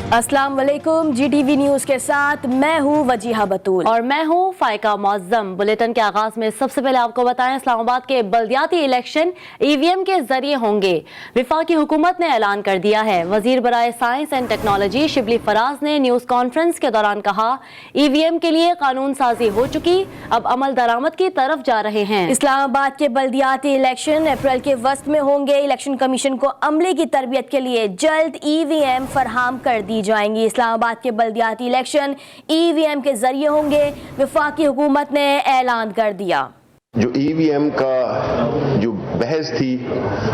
अस्सलाम वालेकुम। GTV news के साथ मैं हूँ वजीहा बतूल और मैं हूँ फाइका मौज़म। बुलेटिन के आगाज में सबसे पहले आपको बताएं, इस्लामाबाद के बल्दियाती इलेक्शन EVM के जरिए होंगे। वफाकी हुकूमत ने ऐलान कर दिया है। वजीर बराए science and technology Shibli Faraz ने न्यूज कॉन्फ्रेंस के दौरान कहा, EVM के लिए कानून साजी हो चुकी, अब अमल दरामद की तरफ जा रहे हैं। इस्लामाबाद के बल्दियाती इलेक्शन अप्रैल के वस्त में होंगे। इलेक्शन कमीशन को अमले की तरबियत के लिए जल्द EVM फराहम कर दी जाएंगी। इस्लामाबाद के बल्दियाती इलेक्शन EVM के जरिए होंगे, वफाकी हुकूमत ने ऐलान कर दिया। जो EVM का जो बहस थी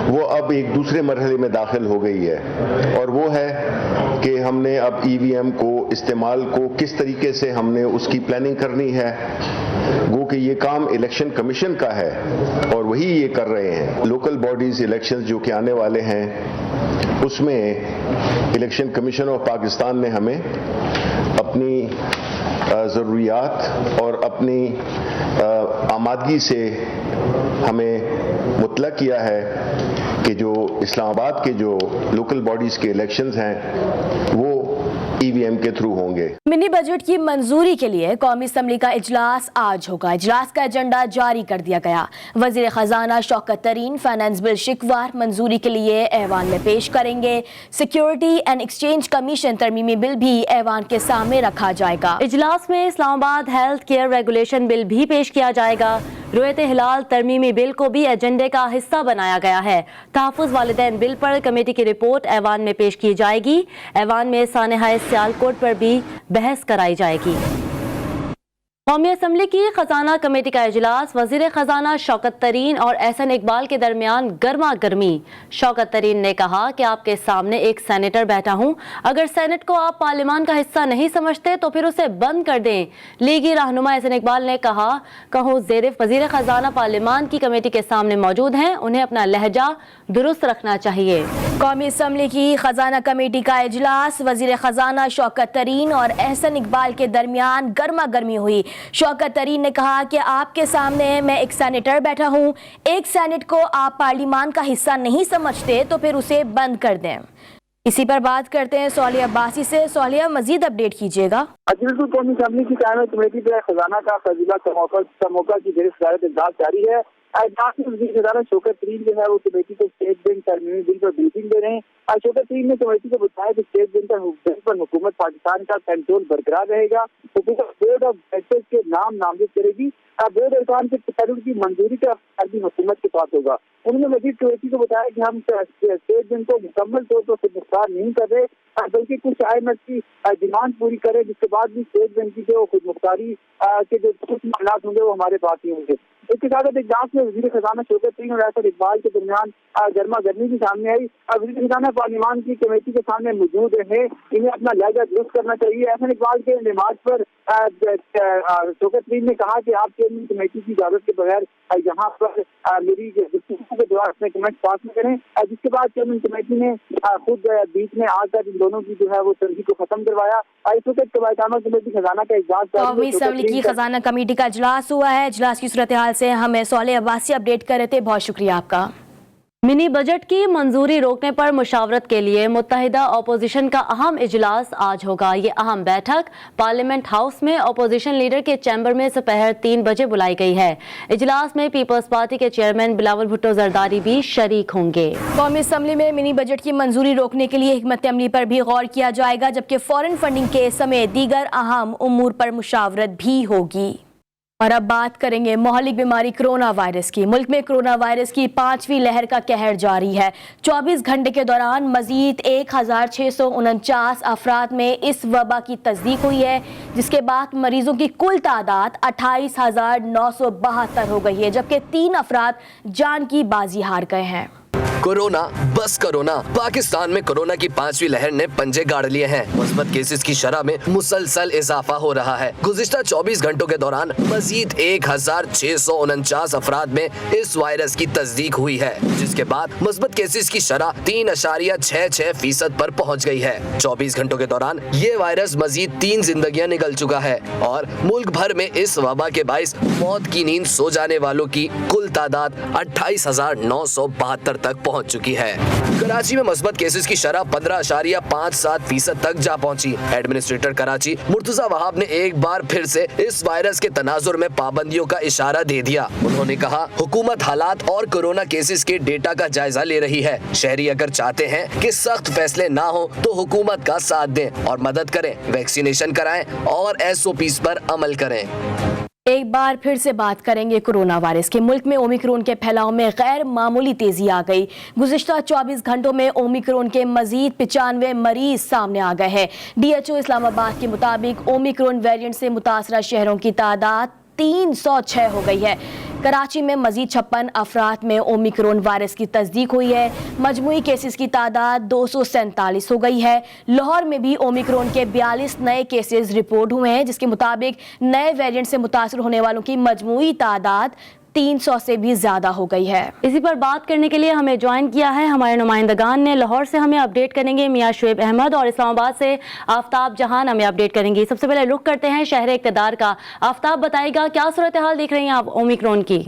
वो अब एक दूसरे मरहले में दाखिल हो गई है, और वो है कि हमने अब EVM को इस्तेमाल को किस तरीके से हमने उसकी प्लानिंग करनी है। गो कि ये काम इलेक्शन कमीशन का है और वही ये कर रहे हैं। लोकल बॉडीज इलेक्शंस जो कि आने वाले हैं उसमें इलेक्शन कमीशन ऑफ पाकिस्तान ने हमें अपनी ज़रूरियात और अपनी आमादगी से हमें मुतला किया है कि जो इस्लामाबाद के जो लोकल बॉडीज़ के इलेक्शंस हैं वो EVM के थ्रू होंगे। मिनी बजट की मंजूरी के लिए कौमी असम्बली का इजलास आज होगा। इजलास का एजेंडा जारी कर दिया गया। वजीर खजाना शौकत तरीन फाइनेंस बिल शिकवार मंजूरी के लिए ऐवान में पेश करेंगे। सिक्योरिटी एंड एक्सचेंज कमीशन तरमीमी बिल भी ऐवान के सामने रखा जाएगा। इजलास में Islamabad health care regulation bill भी पेश किया जाएगा। रुयत हिलाल तरमीमी बिल को भी एजेंडे का हिस्सा बनाया गया है। तहफ़्फ़ुज़ वालिदैन बिल पर कमेटी की रिपोर्ट ऐवान में पेश की जाएगी। ऐवान में सानहाए सियालकोट पर भी बहस कराई जाएगी। कौमी असम्बली की खजाना कमेटी का इजलास वजीर खजाना शौकत तरीन और एहसन इकबाल के दरमियान गर्मा गर्मी। शौकत तरीन ने कहा कि आपके सामने एक सेनेटर बैठा हूं, अगर सेनेट को आप पार्लियामान का हिस्सा नहीं समझते तो फिर उसे बंद कर दें। लीगी रहनुमा एहसन इकबाल ने कहा, कहूँ ज़ेरिफ वजीर खजाना पार्लियामान की कमेटी के सामने मौजूद हैं, उन्हें अपना लहजा दुरुस्त रखना चाहिए। कौमी असम्बली की खजाना कमेटी का इजलास वजीर खजाना शौकत तरीन और एहसन इकबाल के दरमियान गर्मा गर्मी हुई। शौकत तरीन ने कहा कि आपके सामने मैं एक सेनेटर बैठा हूं, एक सेनेट को आप पार्लियामान का हिस्सा नहीं समझते तो फिर उसे बंद कर दें। इसी पर बात करते हैं सोहलिया अब्बासी से। सोहलिया, मजीद अपडेट कीजिएगा। बिल्कुल, कौमी असम्बली की कायम कमेटी पर खजाना का फजीला का मौका की जेर सदारत इजलास जारी है। इजलास में वज़ीर खजाना शौकत तरीन जो है वो कमेटी को स्टेट बैंक तरमीमी बिल पर ब्रीफिंग दे रहे हैं। शौकत तरीन ने कमेटी को बताया कि स्टेट बैंक पर हुकूमत पाकिस्तान का कंट्रोल बरकरार रहेगा। हुकूमत बोर्ड ऑफ डायरेक्टर्स के नाम नामजद करेगी। बोर्ड अरकान के तकर्रुर की मंजूरी का भी हुकूमत के पास होगा। उन्होंने मजीद कमेटी को बताया कि हम स्टेट बैंक को मुकम्मल तौर पर खुदमुख्तार नहीं कर रहे, बल्कि कुछ IMF की डिमांड पूरी करें, जिसके बाद भी स्टेट बैंक की जो खुदमुख्तारी के जो कुछ मामला होंगे वो हमारे पास ही होंगे। इसके साथ इजलास में वजीर खजाना शौकत तरीन और एहसन इकबाल के दरमियान गर्मा गर्मी भी सामने आई। वजीर खजाना पार्लियामान की कमेटी के सामने मौजूद रहे, इन्हें अपना लहजा दुरुस्त करना चाहिए। एहसन इकबाल के नमाज पर शौकत तरीन ने कहा कि आप चेयरमैन कमेटी की इजाजत के बगैर यहाँ पर मेरी गुफ्तगू के दौरान अपने कमेंट पास न करें, जिसके बाद चेयरमैन कमेटी ने खुद बीच में आकर इन दोनों की जो है वो तंजी को खत्म करवाया। इस वक्त कमेटी खजाना का इजलास कौमी असम्बली की खजाना कमेटी का इजलास हुआ है। इजलास की सूरत हाल से हमें सोहलिया अब्बासी अपडेट कर रहे थे। बहुत शुक्रिया आपका। मिनी बजट की मंजूरी रोकने पर मुशावरत के लिए मुत्तहिदा अपोजिशन का अहम इजलास आज होगा। ये अहम बैठक पार्लियामेंट हाउस में अपोजिशन लीडर के चैम्बर में दोपहर 3 बजे बुलाई गई है। इजलास में पीपल्स पार्टी के चेयरमैन बिलावल भुट्टो जरदारी भी शरीक होंगे। कौमी असम्बली में मिनी बजट की मंजूरी रोकने के लिए हिकमत अमली पर भी गौर किया जाएगा, जबकि फॉरेन फंडिंग के समेत दीगर अहम उमूर पर मुशावरत भी होगी। और अब बात करेंगे मोहलिक बीमारी कोरोना वायरस की। मुल्क में कोरोना वायरस की 5वीं लहर का कहर जारी है। 24 घंटे के दौरान मजीद 1649 अफराद में इस वबा की तस्दीक हुई है, जिसके बाद मरीजों की कुल तादाद 28,972 हो गई है, जबकि 3 अफराद जान की बाजी हार गए हैं। कोरोना बस कोरोना। पाकिस्तान में कोरोना की 5वीं लहर ने पंजे गाड़ लिए हैं। मुस्बत केसेस की शरह में मुसलसल इजाफा हो रहा है। गुज़िश्ता 24 घंटों के दौरान मजीद 1649 अफराद में इस वायरस की तस्दीक हुई है, जिसके बाद मुस्बत केसेस की शरह 3.66% पर पहुँच गई है। 24 घंटों के दौरान ये वायरस मजीद 3 जिंदगियां निगल चुका है और मुल्क भर में इस वबा के बाइस मौत की नींद सो जाने वालों की कुल तादाद 28,972 तक पहुँच चुकी है। कराची में मस्बत केसेस की शरह 15.57% तक जा पहुंची। एडमिनिस्ट्रेटर कराची मुर्तजा वहाब ने एक बार फिर से इस वायरस के तनाजुर में पाबंदियों का इशारा दे दिया। उन्होंने कहा, हुकूमत हालात और कोरोना केसेस के डेटा का जायजा ले रही है। शहरी अगर चाहते हैं कि सख्त फैसले ना हो तो हुकूमत का साथ दें और मदद करें, वैक्सीनेशन कराएं और SOPs पर अमल करें। एक बार फिर से बात करेंगे कोरोना वायरस के। मुल्क में ओमिक्रॉन के फैलाव में गैर मामूली तेजी आ गई। गुज़िश्ता 24 घंटों में ओमिक्रॉन के मजीद 95 मरीज सामने आ गए हैं। DHO इस्लामाबाद के मुताबिक ओमिक्रॉन वेरिएंट से मुतासरा शहरों की तादाद 306 हो गई है। कराची में मजीद 56 अफराद में ओमिक्रॉन वायरस की तस्दीक हुई है। मजमूई केसेस की तादाद 247 हो गई है। लाहौर में भी ओमिक्रॉन के 42 नए केसेस रिपोर्ट हुए हैं, जिसके मुताबिक नए वेरिएंट से मुतासर होने वालों की मजमूई तादाद 300 से भी ज्यादा हो गई है। इसी पर बात करने के लिए हमें ज्वाइन किया है हमारे नुमाइंदगान ने। लाहौर से हमें अपडेट करेंगे मियां शुएब अहमद और इस्लामाबाद से आफ्ताब जहान हमें अपडेट करेंगी। सबसे पहले रुख करते हैं शहर इक़्तिदार का। आफ्ताब, बताइएगा क्या सूरत हाल देख रही हैं आप ओमिक्रॉन की?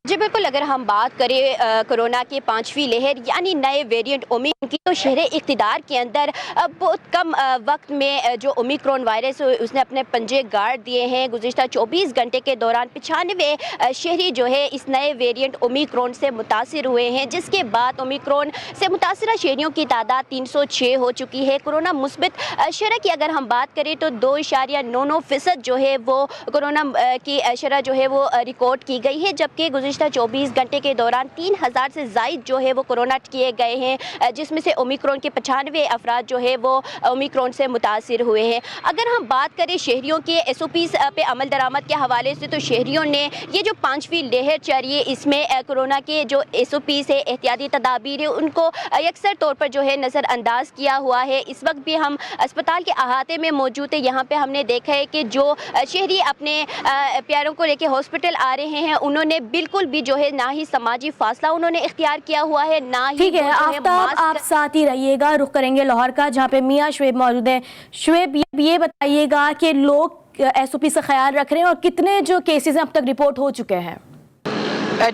जी बिल्कुल, अगर हम बात करें कोरोना की 5वीं लहर यानी नए वेरिएंट ओमिक्रॉन की, तो शहर इक़्तिदार के अंदर बहुत कम वक्त में जो ओमिक्रॉन वायरस उसने अपने पंजे गाड़ दिए हैं। गुज़िश्ता 24 घंटे के दौरान 95 शहरी जो है इस नए वेरिएंट ओमिक्रॉन से मुतासिर हुए हैं, जिसके बाद ओमिक्रॉन से मुतासरा शहरियों की तादाद 306 हो चुकी है। कोरोना मुस्बित शरह की अगर हम बात करें तो 2.99% जो है वो कोरोना की शरह जो है वो रिकॉर्ड की गई है, जबकि गुज़िश्ता 24 घंटे के दौरान 3000 से ज़ायद जो है वो कोरोना किए गए हैं, जिसमें से ओमिक्रॉन के 95 अफराद जो है वो ओमिक्रॉन से मुतासिर हुए हैं। अगर हम बात करें शहरियों के SOPs पे अमल दरामद के हवाले से, तो शहरियों ने ये जो 5वीं लहर चल रही है इसमें कोरोना के जो SOPs है, एहतियाती तदाबीर है, उनको अक्सर तौर पर जो है नज़रअंदाज किया हुआ है। इस वक्त भी हम अस्पताल के अहाते में मौजूद है। यहाँ पे हमने देखा है कि जो शहरी अपने प्यारों को लेकर हॉस्पिटल आ रहे हैं, उन्होंने बिल्कुल भी जो है ना ही समाजी फासला उन्होंने इख्तियार किया हुआ है, ना ही ठीक है आफ्ताब, आप साथ ही रहिएगा। रुख करेंगे लाहौर का, जहाँ पे मियां शुएब मौजूद हैं। शुएब, ये बताइएगा कि लोग SOP से ख्याल रख रहे हैं और कितने जो केसेस हैं अब तक रिपोर्ट हो चुके हैं?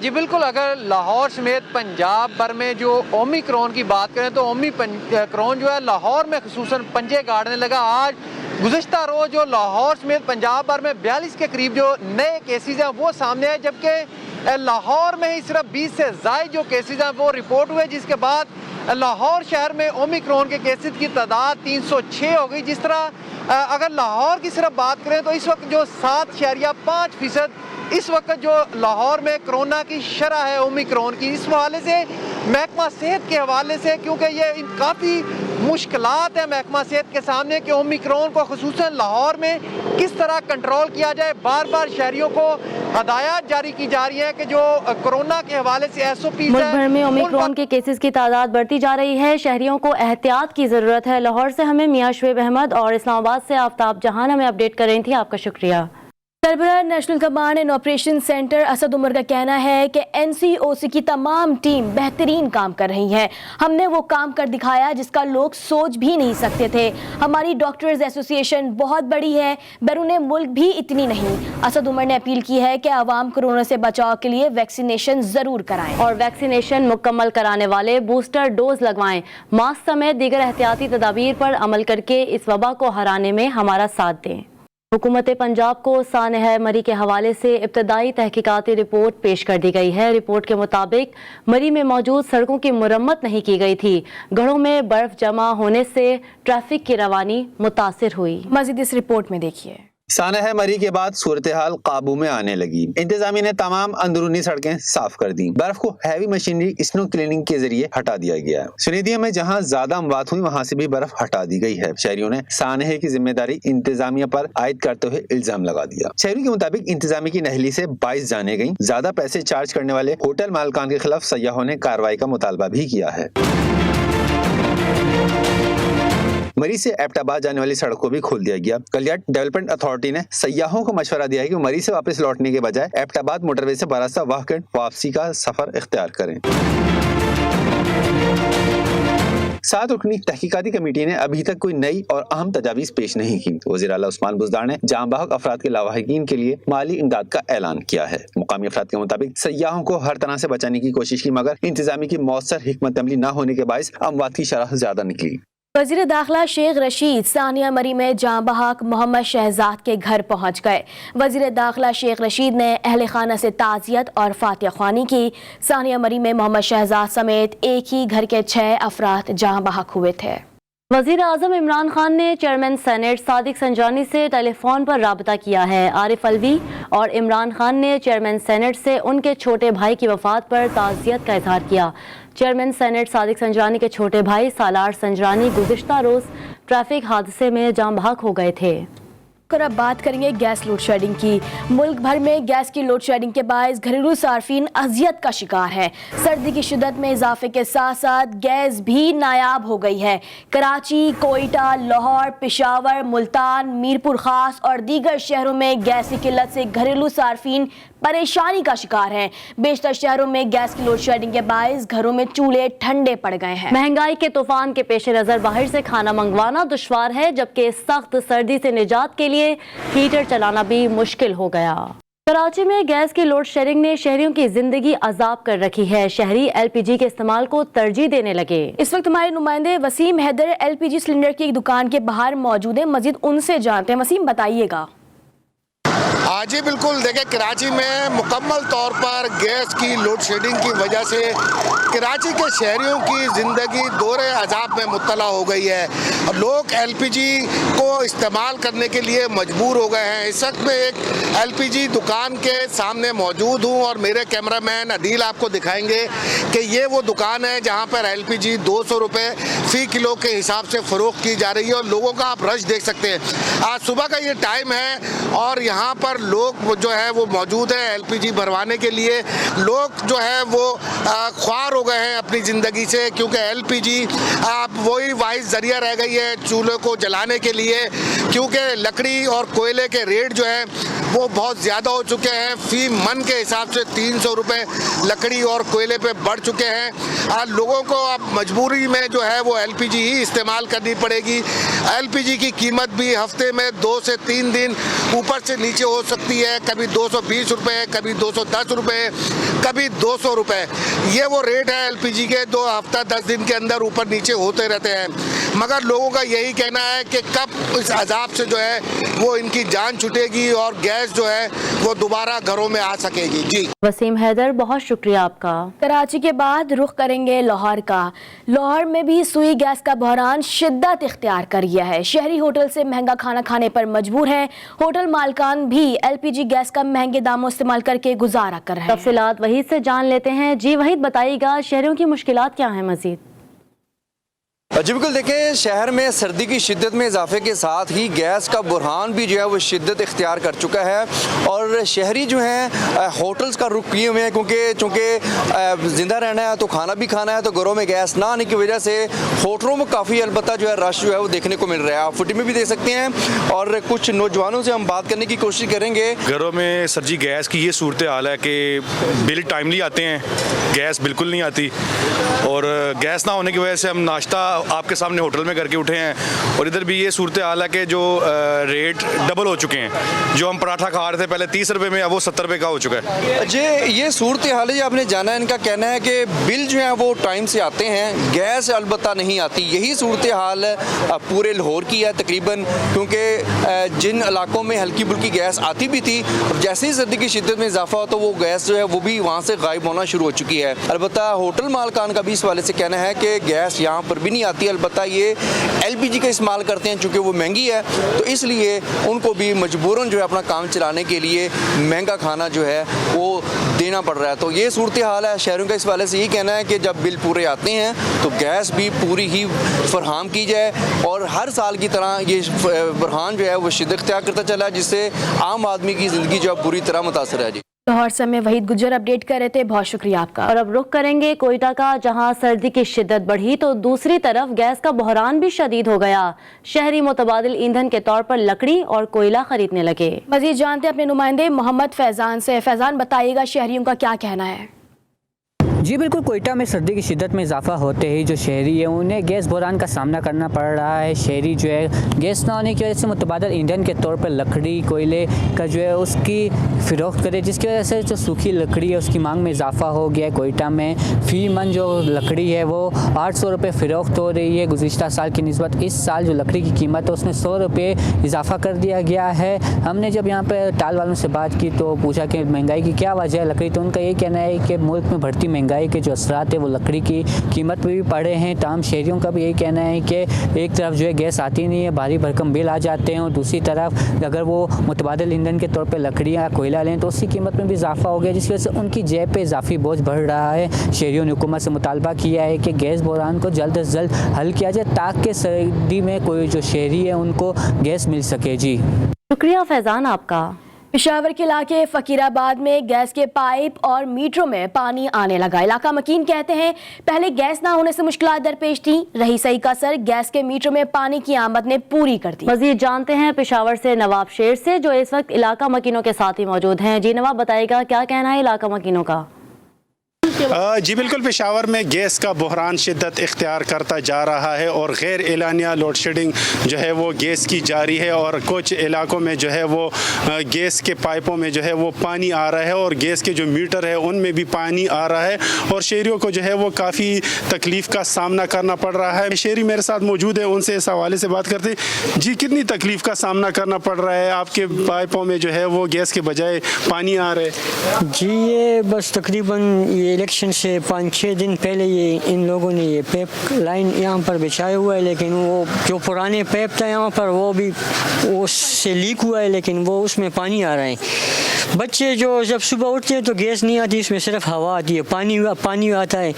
जी बिल्कुल, अगर लाहौर समेत पंजाब भर में जो ओमिक्रॉन की बात करें तो ओमिक्रॉन जो है लाहौर में खुसूसन पंजे गाड़ने लगा। आज गुज़िश्ता रोज़ जो लाहौर समेत पंजाब भर में 42 के करीब जो नए केसेस हैं वो सामने आए, जबकि लाहौर में ही सिर्फ 20 से ज़ायद जो केसेस हैं वो रिपोर्ट हुए, जिसके बाद लाहौर शहर में ओमिक्रॉन के केसेस की तादाद 306 हो गई। जिस तरह अगर लाहौर की सिर्फ बात करें तो इस वक्त जो 7.5% इस वक्त जो लाहौर में कोरोना की शरह है ओमिक्रॉन की, इस हवाले से महकमा सेहत के हवाले से, क्योंकि ये काफ़ी मुश्किलात है महकमा सेहत के सामने कि ओमिक्रॉन को खुसूसन लाहौर में किस तरह कंट्रोल किया जाए। बार बार शहरियों को हदायत जारी की जा रही है कि जो कोरोना के हवाले से SOP मुल्क भर में ओमिक्रॉन के केसेस की तादाद बढ़ती जा रही है। शहरियों को एहतियात की ज़रूरत है। लाहौर से हमें मियां शुएब अहमद और इस्लामाबाद से आफ्ताब जहान हमें अपडेट कर रही थी। आपका शुक्रिया। सरबराह national command and operation centre Asad Umar का कहना है कि NCOC की तमाम टीम बेहतरीन काम कर रही है। हमने वो काम कर दिखाया जिसका लोग सोच भी नहीं सकते थे। हमारी डॉक्टर्स एसोसिएशन बहुत बड़ी है, बैरून मुल्क भी इतनी नहीं। असद उमर ने अपील की है कि आवाम कोरोना से बचाव के लिए वैक्सीनेशन जरूर कराएं और वैक्सीनेशन मुकम्मल कराने वाले बूस्टर डोज लगवाएं। मास्क समेत दीगर एहतियाती तदाबीर पर अमल करके इस वबा को हराने में हमारा साथ दें। हुकूमत पंजाब को सानह मरी के हवाले से इब्तदाई तहकीकाती रिपोर्ट पेश कर दी गई है। रिपोर्ट के मुताबिक मरी में मौजूद सड़कों की मुरम्मत नहीं की गई थी। गढ़ों में बर्फ जमा होने से ट्रैफिक की रवानी मुतासिर हुई। मज़ीद इस रिपोर्ट में देखिए। सानह मरी के बाद सूरत हाल काबू में आने लगी। इंतजामिया ने तमाम अंदरूनी सड़कें साफ कर दी। बर्फ को हैवी मशीनरी स्नो क्लीनिंग के जरिए हटा दिया गया। सुनीदिया में जहां ज्यादा अमवात हुई वहां से भी बर्फ हटा दी गई है। शहरियों ने सानह की जिम्मेदारी इंतजामिया पर आयद करते हुए इल्जाम लगा दिया। शहरियों के मुताबिक इंतजामिया की नहली से 22 जाने गई। ज्यादा पैसे चार्ज करने वाले होटल मालिकान के खिलाफ सयाहों ने कार्रवाई का मुतालबा भी किया है। मरी से एबटाबाद जाने वाली सड़क को भी खोल दिया गया। कलियाट डेवलपमेंट अथॉरिटी ने सयाहों को मशवरा दिया है कि मरी से वापस लौटने के बजाय एबटाबाद मोटरवे से बरास्ता वाकई वापसी का सफर इख्तियार करें। 7 रुकनी तहकीकाती कमेटी ने अभी तक कोई नई और अहम तजावीज़ पेश नहीं की। वज़ीर आला उस्मान बुज़दार ने जाँ बहक अफराद के लावाहिकीन के लिए माली इमदाद का ऐलान किया है। मुकामी अफराद के मुताबिक सयाहों को हर तरह से बचाने की कोशिश की, मगर इंतजामी की मौसर हिकमत अमली न होने के बायस अमवात की शरह ज्यादा निकली। वज़ीर दाखिला शेख रशीद सानिया मरी में जाँ बहक मोहम्मद शहजाद के घर पहुँच गए। वज़ीर दाखिला शेख रशीद ने अहल खाना से ताज़ियत और फातिहा ख्वानी की। सानिया मरी में मोहम्मद शहजाद समेत एक ही घर के 6 अफराद जाँ बहक हुए थे। वज़ीर आज़म इमरान खान ने चेयरमैन सेनेट सादिक संजानी से टेलीफोन पर राबता किया है। आरिफ अलवी और इमरान खान ने चेयरमैन सेनेट से उनके छोटे भाई की वफ़ात पर ताज़ियत का इज़हार किया। चेयरमैन सेनेट सादिक संजानी के छोटे भाई सालार संजानी गुज़िश्ता रोज़ ट्रैफिक हादसे में जाँ बहक हो गए थे। और अब बात करेंगे गैस लोड शेडिंग की। मुल्क भर में गैस की लोड शेडिंग के बायस घरेलू सार्फिन अजियत का शिकार है। सर्दी की शिद्दत में इजाफे के साथ साथ गैस भी नायाब हो गई है। कराची, कोयटा, लाहौर, पेशावर, मुल्तान, मीरपुर खास और दीगर शहरों में गैस की किल्लत से घरेलू सार्फिन परेशानी का शिकार हैं। बेशतर शहरों में गैस की लोड शेडिंग के बायस घरों में चूल्हे ठंडे पड़ गए हैं। महंगाई के तूफान के पेश नज़र बाहर से खाना मंगवाना दुश्वार है, जबकि सख्त सर्दी से निजात के लिए हीटर चलाना भी मुश्किल हो गया। कराची में गैस की लोड शेडिंग ने शहरियों की जिंदगी अजाब कर रखी है। शहरी LPG के इस्तेमाल को तरजीह देने लगे। इस वक्त हमारे नुमाइंदे वसीम हैदर LPG सिलेंडर की एक दुकान के बाहर मौजूद है। मजीद उनसे जानते हैं। वसीम, बताइएगा। हाँ जी बिल्कुल, देखिए कराची में मुकम्मल तौर पर गैस की लोड शेडिंग की वजह से कराची के शहरियों की ज़िंदगी दौरे अजाब में मुब्तला हो गई है और लोग LPG को इस्तेमाल करने के लिए मजबूर हो गए हैं। इस वक्त मैं एक LPG दुकान के सामने मौजूद हूँ और मेरे कैमरामैन अदील आपको दिखाएंगे कि ये वो दुकान है जहाँ पर LPG 200 रुपये फ़ी किलो के हिसाब से फ़रोख्त की जा रही है और लोगों का आप रश देख सकते हैं। आज सुबह का ये टाइम है और यहाँ पर लोग जो है वो मौजूद है LPG भरवाने के लिए। लोग जो है वो ख्वार हो गए हैं अपनी ज़िंदगी से, क्योंकि LPG वही वाहिद ज़रिया रह गई है चूल्हे को जलाने के लिए, क्योंकि लकड़ी और कोयले के रेट जो है वो बहुत ज़्यादा हो चुके हैं। फ़ी मन के हिसाब से 300 रुपये लकड़ी और कोयले पे बढ़ चुके हैं। लोगों को अब मजबूरी में जो है वो LPG ही इस्तेमाल करनी पड़ेगी। LPG की कीमत भी हफ्ते में 2 से 3 दिन ऊपर से नीचे हो सकती है, कभी 220 रुपये, कभी 210 रुपये, कभी 200 रुपये। ये वो रेट है LPG के, 2 हफ्ता 10 दिन के अंदर ऊपर नीचे होते रहते हैं। मगर लोगों का यही कहना है कि कब इस अजाब से जो है वो इनकी जान छूटेगी और गैस जो है वो दोबारा घरों में आ सकेगी। जी वसीम हैदर, बहुत शुक्रिया आपका। कराची के बाद रुख करेंगे लाहौर का। लाहौर में भी सुई गैस का बहरान शिद्दत इख्तियार कर गया है। शहरी होटल से महंगा खाना खाने पर मजबूर हैं। होटल मालकान भी LPG गैस का महंगे दामों इस्तेमाल करके गुजारा कर रहे हैं। तफसीलात वहीद से जान लेते हैं। जी वहीद, बताइएगा शहरियों की मुश्किलात क्या हैं मजीद? जी बिल्कुल, देखें शहर में सर्दी की शिद्दत में इजाफे के साथ ही गैस का बुरहान भी जो है वो शिद्दत इख्तियार कर चुका है और शहरी जो हैं होटल्स का रुख किए हुए हैं, क्योंकि चूँकि ज़िंदा रहना है तो खाना भी खाना है, तो घरों में गैस ना आने की वजह से होटलों में काफ़ी अलबत्ता जो है रश जो है वो देखने को मिल रहा है। आप फुटेज में भी देख सकते हैं और कुछ नौजवानों से हम बात करने की कोशिश करेंगे। घरों में सर जी गैस की ये सूरत हाल है कि बिल टाइमली आते हैं, गैस बिल्कुल नहीं आती और गैस ना होने की वजह से हम नाश्ता आपके सामने होटल में करके उठे हैं और इधर भी ये सूरत हाल है कि जो रेट डबल हो चुके हैं। जो हम पराठा खा रहे थे पहले 30 रुपये में, अब वो 70 रुपये का हो चुका है। जी ये सूरत हाल है, आपने जाना है। इनका कहना है कि बिल जो है वो टाइम से आते हैं, गैस अलबत्ता नहीं आती। यही सूरत हाल पूरे लाहौर की है तकरीबन, क्योंकि जिन इलाकों में हल्की बुल्की गैस आती भी थी, जैसे ही सर्दी की शिद्दत में इजाफा हो तो वो गैस जो है वो भी वहाँ से गायब होना शुरू हो चुकी है। अलबत्ता होटल मालकान का भी इस वाले से कहना है कि गैस यहाँ पर भी नहीं आती। अलबत्ता ये LPG का इस्तेमाल करते हैं, चूँकि वो महंगी है तो इसलिए उनको भी मजबूरन जो है अपना काम चलाने के लिए महंगा खाना जो है वो देना पड़ रहा है। तो ये सूरत हाल है शहरों का। इस वाले से यही कहना है कि जब बिल पूरे आते हैं तो गैस भी पूरी ही फरहम की जाए और हर साल की तरह ये बुरहान जो है वो शिद्दत इख्तियार करता चला है, जिससे आम आदमी की ज़िंदगी जो है पूरी तरह मुतासर है। जी लाहौर से में वहीद गुज्जर अपडेट कर रहे थे, बहुत शुक्रिया आपका। और अब रुख करेंगे कोयटा का, जहां सर्दी की शिद्दत बढ़ी तो दूसरी तरफ गैस का बहरान भी शदीद हो गया। शहरी मुतबादिल ईंधन के तौर पर लकड़ी और कोयला खरीदने लगे। मजीद जानते हैं अपने नुमाइंदे मोहम्मद फैजान से। फैजान, बताइएगा शहरियों का क्या कहना है? जी बिल्कुल, कोयटा में सर्दी की शिद्दत में इजाफा होते ही जो शहरी है उन्हें गैस बहरान का सामना करना पड़ रहा है। शहरी जो है गैस ना होने की वजह से मुतबादल ईंधन के तौर पर लकड़ी कोयले का जो है उसकी फ़रोख्त करे, जिसकी वजह से जो सूखी लकड़ी है उसकी मांग में इजाफा हो गया है। कोयटा में फ़ी मन जो लकड़ी है वो 800 रुपये फ़रोख्त हो रही है। गुज़िश्ता साल की निस्बत इस साल जो लकड़ी की कीमत है उसमें 100 रुपये इजाफा कर दिया गया है। हमने जब यहाँ पर टाल वालों से बात की तो पूछा कि महंगाई की क्या वजह है लकड़ी, तो उनका ये कहना है कि मुल्क में बढ़ती महंगाई के जो असरात है वो लकड़ी की कीमत पे भी पड़े हैं। तमाम शहरियों का भी यही कहना है कि एक तरफ जो है गैस आती नहीं है, भारी भरकम बिल आ जाते हैं, और दूसरी तरफ अगर वो मुतबादल ईंधन के तौर पर लकड़ियाँ या कोयला लें तो उसकी कीमत में भी इजाफा हो गया, जिसकी वजह से उनकी जेब पे इजाफी बोझ बढ़ रहा है। शहरियों ने हुकूमत से मुतालबा किया है कि गैस बहरान को जल्द से जल्द हल किया जाए ताकि सर्दी में कोई जो शहरी है उनको गैस मिल सके। जी शुक्रिया फैज़ान आपका। पेशावर के इलाके फ़कीराबाद में गैस के पाइप और मीटरों में पानी आने लगा। इलाका मकीन कहते हैं पहले गैस ना होने से मुश्किलात दरपेश थी, रही सही का असर गैस के मीटरों में पानी की आमद ने पूरी कर दी। मज़ीद जानते हैं पेशावर से नवाब शेर से जो इस वक्त इलाका मकीनों के साथ ही मौजूद हैं। जी नवाब, बताइएगा क्या कहना है इलाका मकीनों का? जी बिल्कुल, पेशावर में गैस का बहरान शिद्दत इख्तियार करता जा रहा है और गैर एलानिया लोड शेडिंग जो है वो गैस की जारी है, और कुछ इलाकों में जो है वो गैस के पाइपों में जो है वो पानी आ रहा है और गैस के जो मीटर है उनमें भी पानी आ रहा है, और शहरियों को जो है वो काफ़ी तकलीफ़ का सामना करना पड़ रहा है। शहरी मेरे साथ मौजूद है, उनसे इस हवाले से बात करते हैं। जी, कितनी तकलीफ़ का सामना करना पड़ रहा है? आपके पाइपों में जो है वो गैस के बजाय पानी आ रहा है? जी ये बस तकरीबन ये इलेक्शन से 5-6 दिन पहले ये इन लोगों ने ये पाइप लाइन यहाँ पर बिछाया हुआ है, लेकिन वो जो पुराने पाइप था यहाँ पर वो भी उससे लीक हुआ है, लेकिन वो उसमें पानी आ रहा है। बच्चे जो जब सुबह उठते हैं तो गैस नहीं आती, इसमें सिर्फ हवा आती है, पानी आता है,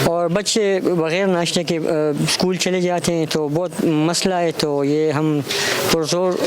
और बच्चे बग़ैर नाश्ते के स्कूल चले जाते हैं, तो बहुत मसला है। तो ये हम पुरज़ोर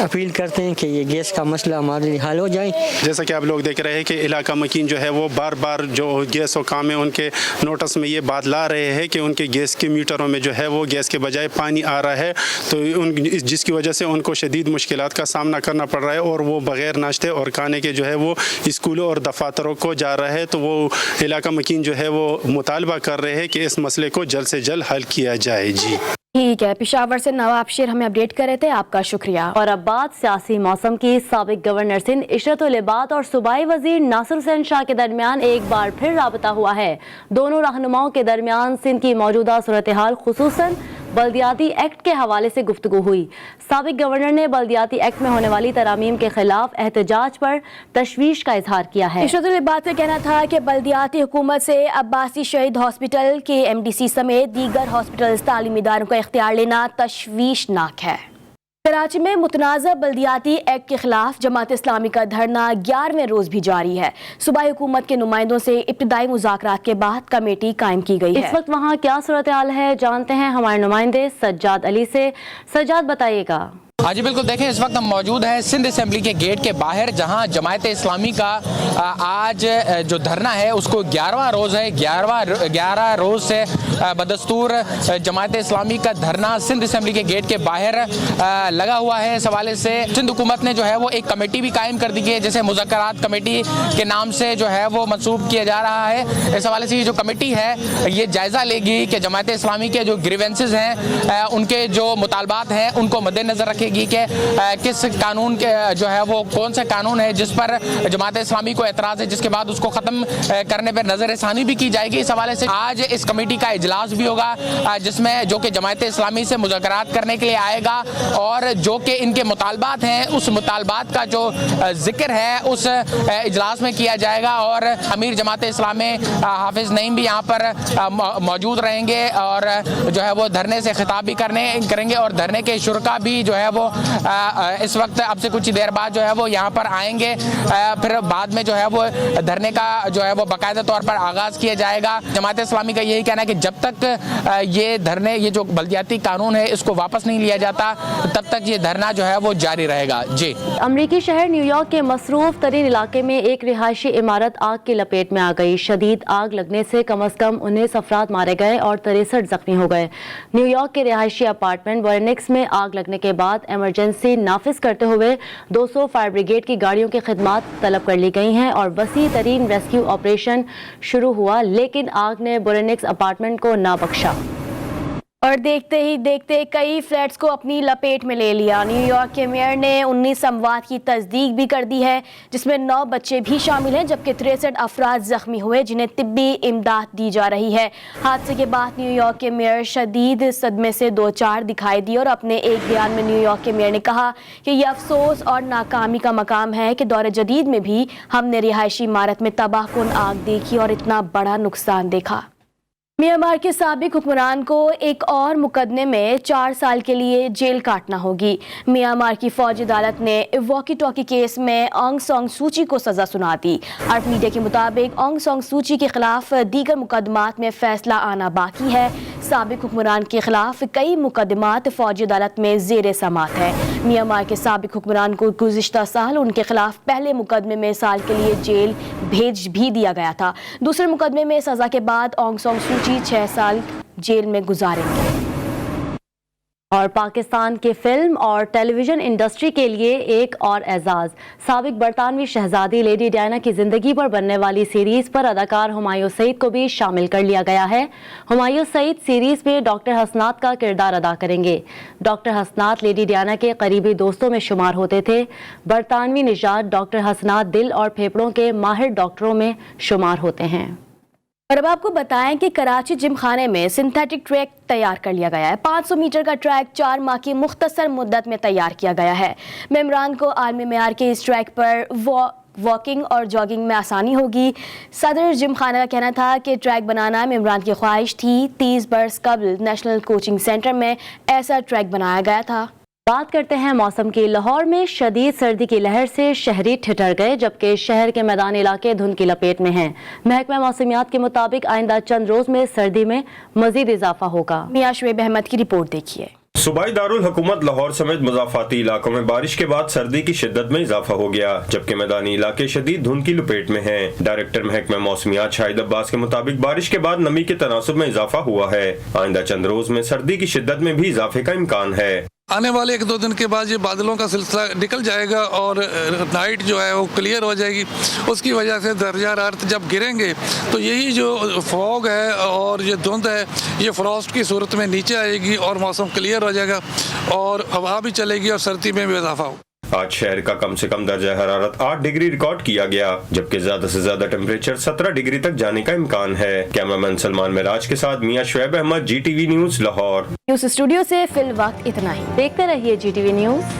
अपील करते हैं कि ये गैस का मसला हमारे हल हो जाए। जैसा कि आप लोग देख रहे हैं कि इलाका मकीन जो है वो बार बार जो गैस और काम है उनके नोटिस में ये बात ला रहे हैं कि उनके गैस के मीटरों में जो है वो गैस के बजाय पानी आ रहा है, तो जिसकी वजह से उनको शदीद मुश्किलात का सामना करना पड़ रहा है, और वो बग़ैर नाश्ते और खाने के जो है वो स्कूलों और दफातरों को जा रहा है। तो वो इलाका मकीन जो है वो मुतालबा कर रहे हैं कि इस मसले को जल्द से जल्द हल किया जाए। जी ठीक है, पेशावर से नवाब शेर हमें अपडेट कर रहे थे, आपका शुक्रिया। और अब बात सियासी मौसम की। साबिक गवर्नर सिंध इशरत उल इबाद और सूबाई वजीर नासिर हुसैन शाह के दरमियान एक बार फिर राबता हुआ है। दोनों रहनुमाओं के दरमियान सिंध की मौजूदा सूरत हाल खुसूसन बल्दियाती एक्ट के हवाले से गुफ्तगू हुई। साबिक गवर्नर ने बल्दियाती एक्ट में होने वाली तरामीम के खिलाफ एहतजाज पर तशवीश का इजहार किया है। इशरत उल इबाद का कहना था कि बल्दियाती हुकूमत से अब्बासी शहीद हॉस्पिटल के MDC समेत दीगर हॉस्पिटल तालीमी इदारों का इख्तियार लेना तशवीशनाक है। कराची में मुतनाज़ा बल्दियाती एक्ट के खिलाफ जमात इस्लामी का धरना 11वें रोज भी जारी है। सूबाई हुकूमत के नुमाइंदों से इब्तिदाई मुज़ाकरात के बाद कमेटी कायम की गई है। इस वक्त वहाँ क्या सूरत हाल है जानते हैं हमारे नुमाइंदे सज्जाद अली से। सज्जाद, बताइएगा। हाँ जी बिल्कुल, देखें इस वक्त हम मौजूद हैं सिंध असेंबली के गेट के बाहर, जहां जमात इस्लामी का आज जो धरना है उसको 11वां रोज़ है। 11 रोज़ से बदस्तूर जमात इस्लामी का धरना सिंध असेंबली के गेट के बाहर लगा हुआ है। इस हवाले से सिंध हुकूमत ने जो है वो एक कमेटी भी कायम कर दी है, जैसे मुज़ाकरात कमेटी के नाम से जो है वो मंसूब किया जा रहा है। इस हवाले से ये जो कमेटी है ये जायज़ा लेगी कि जमात इस्लामी के जो ग्रीवेंसेस हैं उनके जो मुतालबात हैं उनको मद्देनज़र रखेगी कि किस कानून के जो है वो कौन सा कानून है जिस पर जमात इस्लामी को एतराज़ है, जिसके बाद उसको ख़त्म करने पर नज़र षानी भी की जाएगी। इस हवाले से आज इस कमेटी का इजलास भी होगा जिसमें जो कि जमात इस्लामी से मुज़ाकरात करने के लिए आएगा और जो कि इनके मुतालबात हैं उस मुतालबात का जो जिक्र है उस इजलास में किया जाएगा। और अमीर जमात इस्लामी हाफिज़ नईम भी यहाँ पर मौजूद रहेंगे और जो है वो धरने से खिताब भी करेंगे और धरने के शुरका भी जो है वो इस वक्त अब से कुछ ही देर बाद जो है वो यहाँ पर आएंगे। फिर बाद में जो है वो धरने का जो है वो बाकायदा तौर पर आगाज़ किया जाएगा। जमात इस्लामी का यही कहना है कि जब तक ये जो बल्दियाती कानून है इसको वापस नहीं लिया जाता तब तक ये धरना जो है वो जारी रहेगा। जी, अमरीकी शहर न्यूयॉर्क के मसरूफ तरीन इलाके में एक रिहायशी इमारत आग की लपेट में आ गई। शदीद आग लगने से कम अज कम 19 अफराद मारे गए और 63 जख्मी हो गए। न्यूयॉर्क के रिहायशी अपार्टमेंट वॉरेनिक्स में आग लगने के बाद ایمرجنسی نافذ کرتے ہوئے 200 فائر بریگیڈ کی گاڑیوں کی خدمات طلب کر لی گئی ہیں اور وسیع ترین ریسکیو آپریشن شروع ہوا، لیکن آگ نے بورینکس اپارٹمنٹ کو نہ بخشا اور دیکھتے ہی دیکھتے کئی فلیٹس کو اپنی لپیٹ میں لے لیا۔ نیو یارک کے میئر نے 19 اموات کی تصدیق بھی کر دی ہے، جس میں 9 بچے بھی شامل ہیں، جبکہ 63 افراد زخمی ہوئے جنہیں طبی امداد دی جا رہی ہے۔ حادثے کے بعد نیو یارک کے میئر شدید صدمے سے دوچار دکھائی دی اور اپنے ایک بیان میں نیو یارک کے میئر نے کہا کہ یہ افسوس اور ناکامی کا مقام ہے کہ دور جدید میں بھی ہم نے رہائشی عمارت میں تباہ کن آگ دیکھی اور اتنا بڑا نقصان دیکھا۔ میانمار کے سابق حکمران کو ایک اور مقدمے میں 4 سال کے لیے جیل کاٹنا ہوگی۔ میانمار کی فوجی عدالت نے واکی ٹاکی کیس میں آنگ سان سوچی کو سزا سنا دی۔ عرب میڈیا کے مطابق آنگ سان سوچی کے خلاف دیگر مقدمات میں فیصلہ آنا باقی ہے۔ سابق حکمران کے خلاف کئی مقدمات فوجی عدالت میں زیر سماعت ہے۔ میانمار کے سابق حکمران کو گزشتہ سال ان کے خلاف پہلے مقدمے میں سال کے لیے جیل بھیج بھی دیا گیا تھا۔ دوسرے مقدمے میں سزا کے بعد آنگ سان سوچی 6 سال جیل میں گزاریں گے۔ اور پاکستان کے فلم اور ٹیلی ویژن انڈسٹری کے لیے ایک اور اعزاز، سابق برطانوی شہزادی لیڈی ڈیانا کی زندگی پر بننے والی سیریز پر اداکار ہمایوں سعید کو بھی شامل کر لیا گیا ہے۔ ہمایوں سعید سیریز میں ڈاکٹر حسنات کا کردار ادا کریں گے۔ ڈاکٹر حسنات لیڈی ڈیانا کے قریبی دوستوں میں شمار ہوتے تھے۔ برطانوی نژاد ڈاکٹر حسنات دل اور پھیپھڑوں کے ماہر ڈاکٹروں میں شمار ہوتے ہیں۔ اور اب آپ کو بتائیں کہ کراچی جم خانے میں سنتھیٹک ٹریک تیار کر لیا گیا ہے۔ 500 میٹر کا ٹریک 4 ماہ کی مختصر مدت میں تیار کیا گیا ہے۔ ممبران کو عالمی معیار کے اس ٹریک پر واکنگ اور جاگنگ میں آسانی ہوگی۔ صدر جم خانہ کا کہنا تھا کہ ٹریک بنانا ممبران کی خواہش تھی۔ 30 برس قبل نیشنل کوچنگ سینٹر میں ایسا ٹریک بنایا گیا تھا۔ بات کرتے ہیں موسم کی۔ لاہور میں شدید سردی کی لہر سے شہری ٹھٹر گئے، جبکہ شہر کے میدانی علاقے دھند کی لپیٹ میں ہیں۔ محکمہ موسمیات کے مطابق آئندہ چند روز میں سردی میں مزید اضافہ ہوگا۔ میاں شعیب احمد کی رپورٹ دیکھیے۔ صوبائی دارالحکومت لاہور سمیت مضافاتی علاقوں میں بارش کے بعد سردی کی شدت میں اضافہ ہو گیا، جبکہ میدانی علاقے شدید دھند کی لپیٹ میں ہیں۔ ڈائریکٹر محکمہ موسمیات شاہد عباس کے مطابق بارش کے بعد نمی کے تناسب میں اضافہ ہوا ہے۔ آئندہ چند روز میں سردی کی شدت میں بھی اضافے کا امکان ہے۔ آنے والے 1-2 دن کے بعد یہ بادلوں کا سلسلہ نکل جائے گا اور نائٹ جو ہے وہ کلیئر ہو جائے گی۔ اس کی وجہ سے درجہ حرارت جب گریں گے تو یہی جو فوگ ہے اور یہ دھند ہے یہ فراسٹ کی صورت میں نیچے آئے گی اور موسم کلیئر ہو جائے گا اور ہوا بھی چلے گی اور سردی میں بھی اضافہ ہوگا۔ آج شہر کا کم سے کم درجہ حرارت 8 ڈگری ریکارڈ کیا گیا، جبکہ زیادہ سے زیادہ ٹیمپریچر 17 ڈگری تک جانے کا امکان ہے۔ کیمرامین سلمان معراج کے ساتھ Mian Shoaib Ahmed, GTV news Lahore. News studio سے فی الوقت اتنا ہی۔ دیکھتے رہیے GTV نیوز۔